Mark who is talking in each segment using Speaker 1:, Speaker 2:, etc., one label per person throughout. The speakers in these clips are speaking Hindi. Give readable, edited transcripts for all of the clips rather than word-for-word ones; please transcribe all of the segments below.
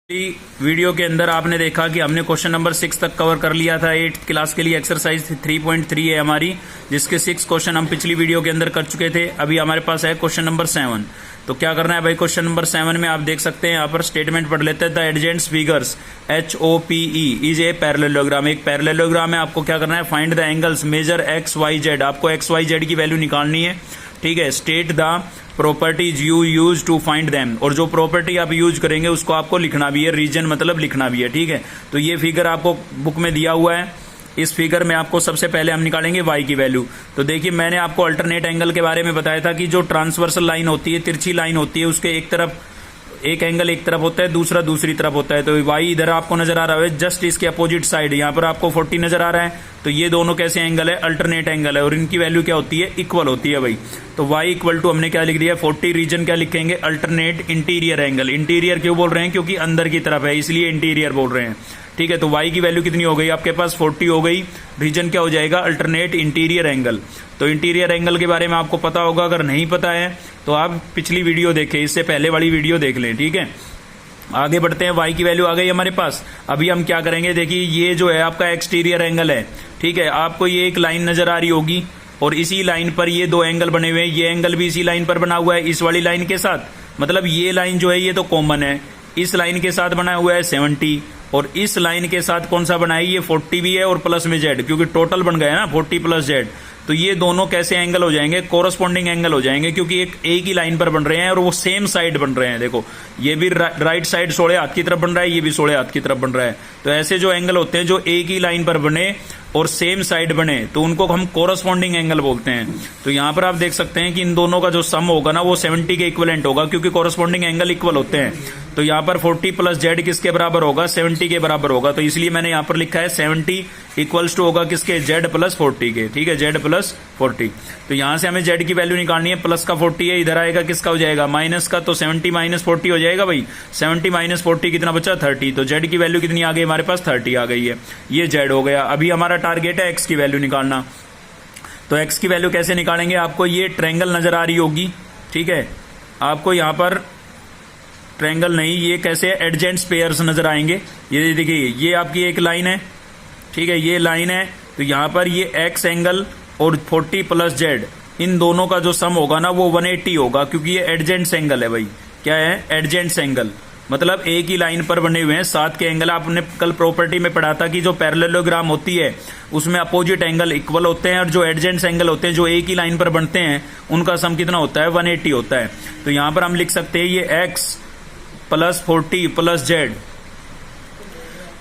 Speaker 1: वीडियो के अंदर आपने देखा कि हमने क्वेश्चन नंबर 6 तक कवर कर लिया था। 8th क्लास के लिए एक्सरसाइज 3.3 है हमारी, जिसके 6 क्वेश्चन हम पिछली वीडियो के अंदर कर चुके थे। अभी हमारे पास है क्वेश्चन नंबर 7। तो क्या करना है भाई, क्वेश्चन नंबर 7 में आप देख सकते हैं, यहाँ पर स्टेटमेंट पढ़ लेते हैं। The adjacent figures HOPE is a parallelogram. एक पैरेललोग्राम है। आपको क्या करना है, find the angles, measure XYZ। आपको XYZ की वैल्यू निकालनी है, ठीक है। State the properties you use to find them, और जो प्रॉपर्टी आप यूज करेंगे उसको आपको लिखना भी है, रीजन मतलब लिखना भी है, ठीक है। तो ये फिगर आपको बुक में दिया हुआ है। इस फिगर में आपको सबसे पहले हम निकालेंगे y की वैल्यू। तो देखिए, मैंने आपको अल्टरनेट एंगल के बारे में बताया था कि जो ट्रांसवर्सल लाइन होती है, तिरछी लाइन होती है, उसके एक एंगल एक तरफ होता है, दूसरा दूसरी तरफ होता है। तो y इधर आपको नजर आ रहा है, जस्ट इसके अपोजिट साइड यहाँ पर आपको 40 नजर आ रहा है। तो ये दोनों कैसे एंगल है, अल्टरनेट एंगल है, और इनकी वैल्यू क्या होती है, इक्वल होती है भाई। तो y इक्वल टू हमने क्या लिख दिया, 40। रीजन क्या लिखेंगे, अल्टरनेट इंटीरियर एंगल। इंटीरियर क्यों बोल रहे हैं, क्योंकि अंदर की तरफ है, इसलिए इंटीरियर बोल रहे हैं, ठीक है। तो y की वैल्यू कितनी हो गई आपके पास, 40 हो गई। रीजन क्या हो जाएगा, अल्टरनेट इंटीरियर एंगल। तो इंटीरियर एंगल के बारे में आपको पता होगा, अगर नहीं पता है तो आप पिछली वीडियो देखें, इससे पहले वाली वीडियो देख लें, ठीक है। आगे बढ़ते हैं, y की वैल्यू आ गई हमारे पास। अभी हम क्या करेंगे, देखिए ये जो है आपका एक्सटीरियर एंगल है, ठीक है। आपको ये एक लाइन नजर आ रही होगी, और इसी लाइन पर ये दो एंगल बने हुए हैं। ये एंगल भी इसी लाइन पर बना हुआ है, इस वाली लाइन के साथ। मतलब ये लाइन जो है ये तो कॉमन है, इस लाइन के साथ बना हुआ है 70, और इस लाइन के साथ कौन सा बना है, ये 40 भी है, और प्लस में z, क्योंकि टोटल बन गया है ना 40 प्लस z। तो ये दोनों कैसे एंगल हो जाएंगे, कोरस्पॉन्डिंग एंगल हो जाएंगे, क्योंकि एक ही लाइन पर बन रहे हैं और वो सेम साइड बन रहे हैं। देखो, ये भी राइट साइड सोड़े हाथ की तरफ बन रहा है, ये भी सोड़े हाथ की तरफ बन रहा है। तो ऐसे जो एंगल होते हैं जो एक ही लाइन पर बने और सेम साइड बने, तो उनको हम कोरस्पॉन्डिंग एंगल बोलते हैं। तो यहाँ पर आप देख सकते हैं कि इन दोनों का जो सम होगा ना, वो 70 के इक्वलेंट होगा, क्योंकि कोरस्पॉन्डिंग एंगल इक्वल होते हैं। तो यहाँ पर 40 प्लस z किसके बराबर होगा, 70 के बराबर होगा। तो इसलिए मैंने यहाँ पर लिखा है 70 इक्वल्स टू होगा किसके, z प्लस 40 के, ठीक है, z प्लस 40। तो यहाँ से हमें z की वैल्यू निकालनी है, प्लस का 40 है, इधर आएगा किसका हो जाएगा, माइनस का। तो 70 माइनस 40 हो जाएगा भाई। 70 माइनस 40 कितना बचा, 30। तो z की वैल्यू कितनी आ गई हमारे पास, 30 आ गई है। ये z हो गया। अभी हमारा टारगेट है x की वैल्यू निकालना। तो x की वैल्यू कैसे निकालेंगे, आपको ये ट्रायंगल नजर आ रही होगी, ठीक है। आपको यहाँ पर ट्रायंगल नहीं, ये कैसे एडजेंट्स पेयर्स नजर आएंगे। ये देखिए, ये आपकी एक लाइन है, ठीक है, ये लाइन है। तो यहाँ पर ये x एंगल और 40 प्लस z, इन दोनों का जो सम होगा ना, वो 180 होगा, क्योंकि ये एडजेंट्स एंगल है भाई। क्या है, एडजेंट्स एंगल, मतलब एक ही लाइन पर बने हुए हैं, साथ के एंगल। आपने कल प्रॉपर्टी में पढ़ा था कि जो पैरेललोग्राम होती है उसमें अपोजिट एंगल इक्वल होते हैं, और जो एडजेंट्स एंगल होते हैं जो एक ही लाइन पर बनते हैं, उनका सम कितना होता है, 180 होता है। तो यहाँ पर हम लिख सकते हैं ये x प्लस 40 प्लस z।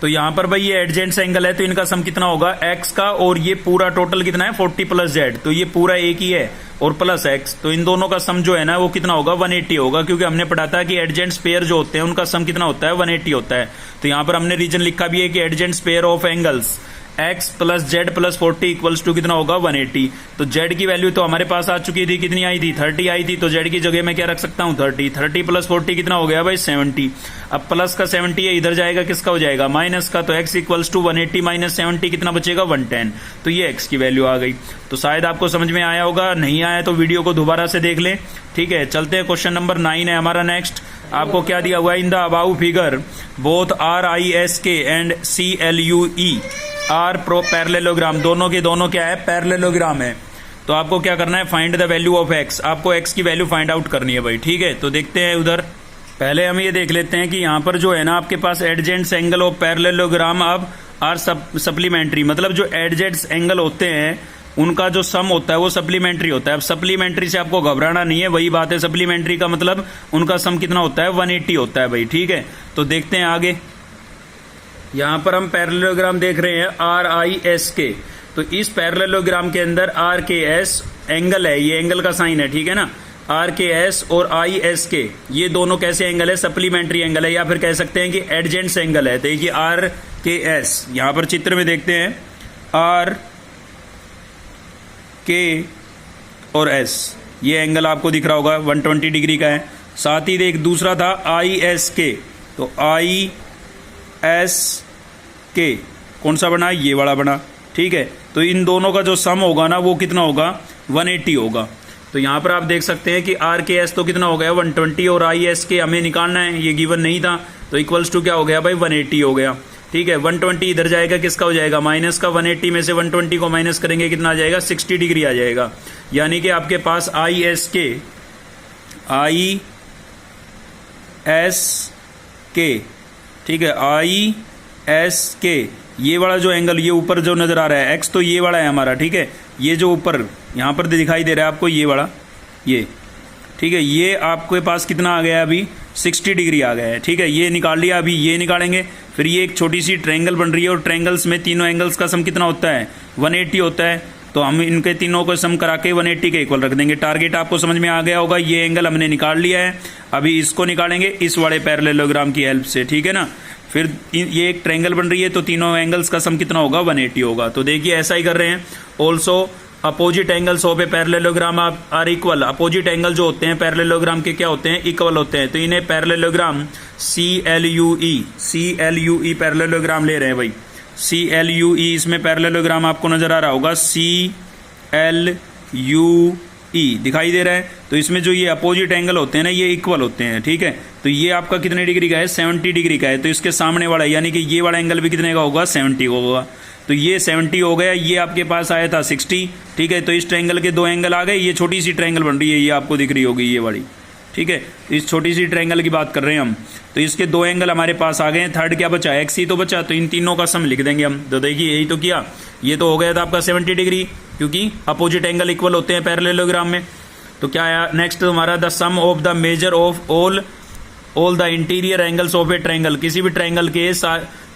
Speaker 1: तो यहाँ पर भाई ये एडजेंट्स एंगल है, तो इनका सम कितना होगा, x का, और ये पूरा टोटल कितना है, 40 प्लस z। तो ये पूरा एक ही है, और प्लस x। तो इन दोनों का सम जो है ना, वो कितना होगा, 180 होगा, क्योंकि हमने पढ़ा था कि एडजेंट्स पेयर जो होते हैं उनका सम कितना होता है, 180 होता है। तो यहाँ पर हमने रीजन लिखा भी है कि adjacent pair of angles x plus z plus 40 equals to कितना होगा, 180। तो z की वैल्यू तो हमारे पास आ चुकी थी, कितनी आई थी, 30 आई थी। तो z की जगह मैं क्या रख सकता हूँ, 30 प्लस 40 कितना हो गया भाई, 70। अब प्लस का 70 है, इधर जाएगा किसका हो जाएगा, माइनस का। तो x इक्वल्स टू 180 माइनस 70 कितना बचेगा, 110। तो ये x की वैल्यू आ गई। तो शायद आपको समझ में आया होगा, नहीं आया तो वीडियो को दोबारा से देख लें, ठीक है। चलते हैं, क्वेश्चन नंबर 9 है हमारा नेक्स्ट। आपको क्या दिया हुआ है, in the above figure both RISK and CLUE are pro parallelogram. दोनों के दोनों क्या है, पैरेललोग्राम है। तो आपको क्या करना है, find the value of x। आपको x की वैल्यू फाइंड आउट करनी है भाई, ठीक है। तो देखते हैं उधर, पहले हम ये देख लेते हैं कि यहाँ पर जो है ना आपके पास एडजेंट्स एंगल ऑफ पैरेललोग्राम अब आर सप्लीमेंट्री। मतलब जो एडजेंट्स एंगल होते हैं उनका जो सम होता है वो सप्लीमेंट्री होता है। अब सप्लीमेंट्री से आपको घबराना नहीं है, वही बात है। सप्लीमेंट्री का मतलब उनका सम कितना होता है, 180 होता है भाई, ठीक है। तो देखते हैं आगे, यहाँ पर हम पैरेललोग्राम देख रहे हैं RISK। तो इस पैरेललोग्राम के अंदर RKS एंगल है, ये एंगल का साइन है, ठीक है ना। RKS और ISK ये दोनों कैसे एंगल है, सप्लीमेंट्री एंगल है, या फिर कह सकते हैं कि एडजेंट्स एंगल है। देखिए RKS, यहाँ पर चित्र में देखते हैं, RK और S, ये एंगल आपको दिख रहा होगा 120 डिग्री का है। साथ ही एक दूसरा था ISK। तो ISK कौन सा बना, ये वाला बना, ठीक है। तो इन दोनों का जो सम होगा ना, वो कितना होगा, 180 होगा। तो यहाँ पर आप देख सकते हैं कि RKS तो कितना हो गया, 120, और ISK हमें निकालना है, ये गिवन नहीं था। तो इक्वल्स टू क्या हो गया भाई 180 हो गया। ठीक है, 120 इधर जाएगा, किसका हो जाएगा माइनस का। 180 में से 120 को माइनस करेंगे कितना आ जाएगा 60 डिग्री आ जाएगा। यानी कि आपके पास ISK ठीक है ISK ये वाला जो एंगल ये ऊपर जो नजर आ रहा है x तो ये वाला है हमारा। ठीक है, ये जो ऊपर यहाँ पर दिखाई दे रहा है आपको ये वाला ये, ठीक है, ये आपके पास कितना आ गया अभी 60 डिग्री आ गया है। ठीक है, ये निकाल लिया, अभी ये निकालेंगे। फिर ये एक छोटी सी ट्रायंगल बन रही है और ट्रायंगल्स में तीनों एंगल्स का सम कितना होता है 180 होता है। तो हम इनके तीनों को सम करा के 180 के इक्वल रख देंगे। टारगेट आपको समझ में आ गया होगा, ये एंगल हमने निकाल लिया है। अभी इसको निकालेंगे इस वाले पैरेललोग्राम की हेल्प से। ठीक है ना, फिर ये एक ट्रायंगल बन रही है तो तीनों एंगल्स का सम कितना होगा 180 होगा। तो देखिए ऐसा ही कर रहे हैं। Also opposite angles of a parallelogram are equal. Opposite angle जो होते हैं पैरेललोग्राम के क्या होते हैं इक्वल होते हैं। तो इन्हें पैरेललोग्राम CLUE पैरेललोग्राम ले रहे हैं भाई। CLUE इसमें पैरेललोग्राम आपको नजर आ रहा होगा CLUE दिखाई दे रहा है। तो इसमें जो ये अपोजिट एंगल होते हैं ना ये इक्वल होते हैं। ठीक है, तो ये आपका कितने डिग्री का है 70 डिग्री का है। तो इसके सामने वाला यानी कि ये वाला एंगल भी कितने का होगा 70 का होगा। तो ये 70 हो गया, ये आपके पास आया था 60। ठीक है, तो इस ट्रायंगल के दो एंगल आ गए। ये छोटी सी ट्रायंगल बन रही है, ये आपको दिख रही होगी ये वाली। ठीक है, इस छोटी सी ट्रायंगल की बात कर रहे हैं हम। तो इसके दो एंगल हमारे पास आ गए हैं। थर्ड क्या बचा x ही तो बचा, तो इन तीनों का सम लिख देंगे हम। तो देखिए यही तो किया, ये तो हो गया था आपका 70 डिग्री क्योंकि अपोजिट एंगल इक्वल होते हैं पैरेललोग्राम में। तो क्या आया नेक्स्ट हमारा the sum of the measure of all the interior angles of a triangle. किसी भी ट्रायंगल के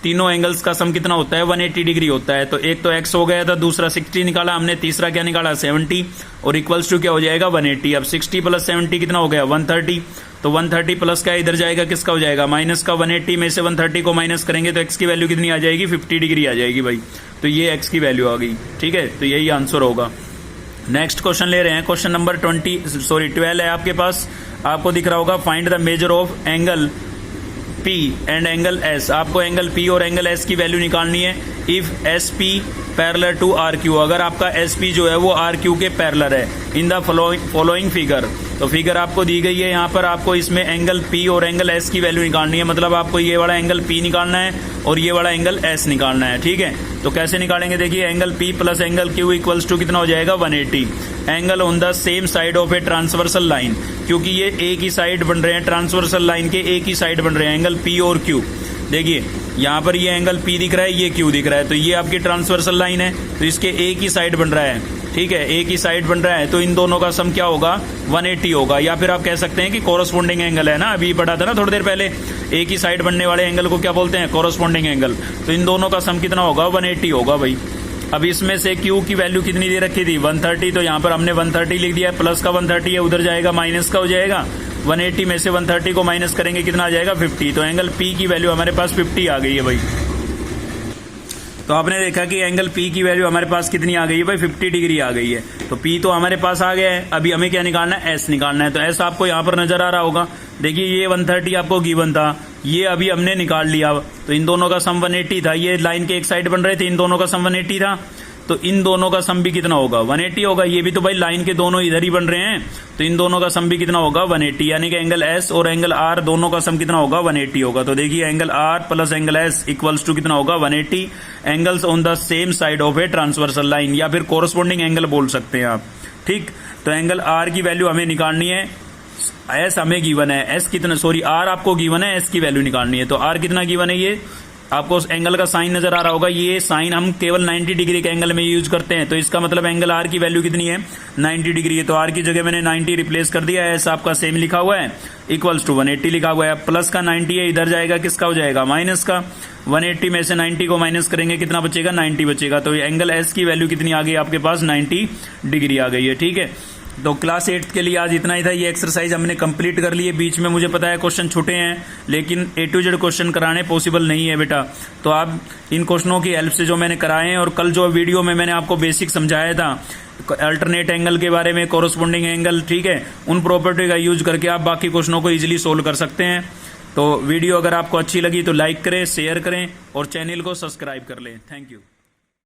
Speaker 1: तीनों एंगल्स का सम कितना होता है 180 डिग्री होता है। तो एक तो x हो गया था, दूसरा 60 निकाला हमने, तीसरा क्या निकाला 70 और इक्वल्स टू क्या हो जाएगा 180। अब 60 प्लस 70 कितना हो गया 130। तो 130 प्लस का इधर जाएगा किसका हो जाएगा माइनस का। 180 में से 130 को माइनस करेंगे तो x की वैल्यू कितनी आ जाएगी 50 डिग्री आ जाएगी भाई। तो ये x की वैल्यू आ गई। ठीक है, तो यही आंसर होगा। नेक्स्ट क्वेश्चन ले रहे हैं, क्वेश्चन नंबर 12 है आपके पास। आपको दिख रहा होगा find the measure of angle P and angle S। आपको एंगल P और एंगल S की वैल्यू निकालनी है। If SP parallel to RQ, अगर आपका SP जो है वो RQ के पैरेलल है इन द फॉलोइंग फिगर। तो फिगर आपको दी गई है यहाँ पर, आपको इसमें एंगल P और एंगल S की वैल्यू निकालनी है। मतलब आपको ये वाला एंगल P निकालना है और ये वाला एंगल S निकालना है। ठीक है, तो कैसे निकालेंगे देखिए, angle P plus angle Q equals to कितना हो जाएगा 180। Angle on the same side of a transversal line, क्योंकि ये एक ही साइड बन रहे हैं, ट्रांसवर्सल लाइन के एक ही साइड बन रहे हैं एंगल P और Q। देखिए यहाँ पर ये एंगल P दिख रहा है, ये Q दिख रहा है। तो ये आपकी ट्रांसवर्सल लाइन है, तो इसके एक ही साइड बन रहा है। ठीक है, एक ही साइड बन रहा है, तो इन दोनों का सम क्या होगा 180 होगा। या फिर आप कह सकते हैं कि कोरस्पोंडिंग एंगल है ना, अभी पढ़ा था ना थोड़ी देर पहले, एक ही साइड बनने वाले एंगल को क्या बोलते हैं कोरस्पोंडिंग एंगल। तो इन दोनों का सम कितना होगा 180 होगा भाई। अब इसमें से Q की वैल्यू कितनी दे रखी थी 130, तो यहाँ पर हमने 130 लिख दिया है। प्लस का 130 है, उधर जाएगा माइनस का हो जाएगा। 180 में से 130 को माइनस करेंगे कितना आ जाएगा 50। तो एंगल P की वैल्यू हमारे पास 50 आ गई है भाई। तो आपने देखा कि एंगल P की वैल्यू हमारे पास कितनी आ गई है भाई 50 डिग्री आ गई है। तो P तो हमारे पास आ गया है। अभी हमें क्या निकालना है S निकालना है। तो S आपको यहाँ पर नजर आ रहा होगा। देखिए ये 130 आपको गिवन था, ये अभी हमने निकाल लिया। तो इन दोनों का सम 180 था, ये लाइन के एक साइड बन रहे थे, इन दोनों का सम 180 था। तो इन दोनों का सम भी कितना होगा 180 होगा। ये भी तो भाई लाइन के दोनों इधर ही बन रहे हैं, तो इन दोनों का सम भी कितना होगा 180। यानी कि एंगल S और एंगल R दोनों का सम कितना होगा 180 होगा। तो देखिए angle R plus angle S equals to कितना होगा 180। Angles on the same side of a transversal line, या फिर कोरस्पोंडिंग एंगल बोल सकते हैं आप। ठीक, तो एंगल R की वैल्यू हमें निकालनी है। S हमें गिवन है, S कितना सॉरी R आपको गिवन है, S की वैल्यू निकालनी है। तो R कितना गिवन है, ये आपको उस एंगल का साइन नजर आ रहा होगा। ये साइन हम केवल 90 डिग्री के एंगल में यूज करते हैं। तो इसका मतलब एंगल R की वैल्यू कितनी है 90 डिग्री है। तो R की जगह मैंने 90 रिप्लेस कर दिया है। S आपका सेम लिखा हुआ है, इक्वल्स टू 180 लिखा हुआ है। प्लस का 90 है, इधर जाएगा किसका हो जाएगा माइनस का। 180 में से 90 को माइनस करेंगे कितना बचेगा 90 बचेगा। तो एंगल S की वैल्यू कितनी आ गई आपके पास 90 डिग्री आ गई है। ठीक है, तो क्लास 8 के लिए आज इतना ही था। ये एक्सरसाइज हमने कंप्लीट कर लिए। बीच में मुझे पता है क्वेश्चन छूटे हैं, लेकिन A to Z क्वेश्चन कराने पॉसिबल नहीं है बेटा। तो आप इन क्वेश्चनों की हेल्प से जो मैंने कराए हैं, और कल जो वीडियो में मैंने आपको बेसिक समझाया था अल्टरनेट एंगल के बारे में, कोरस्पोंडिंग एंगल, ठीक है, उन प्रॉपर्टी का यूज करके आप बाकी क्वेश्चनों को इजीली सोल्व कर सकते हैं। तो वीडियो अगर आपको अच्छी लगी तो लाइक करें, शेयर करें और चैनल को सब्सक्राइब कर लें। Thank you.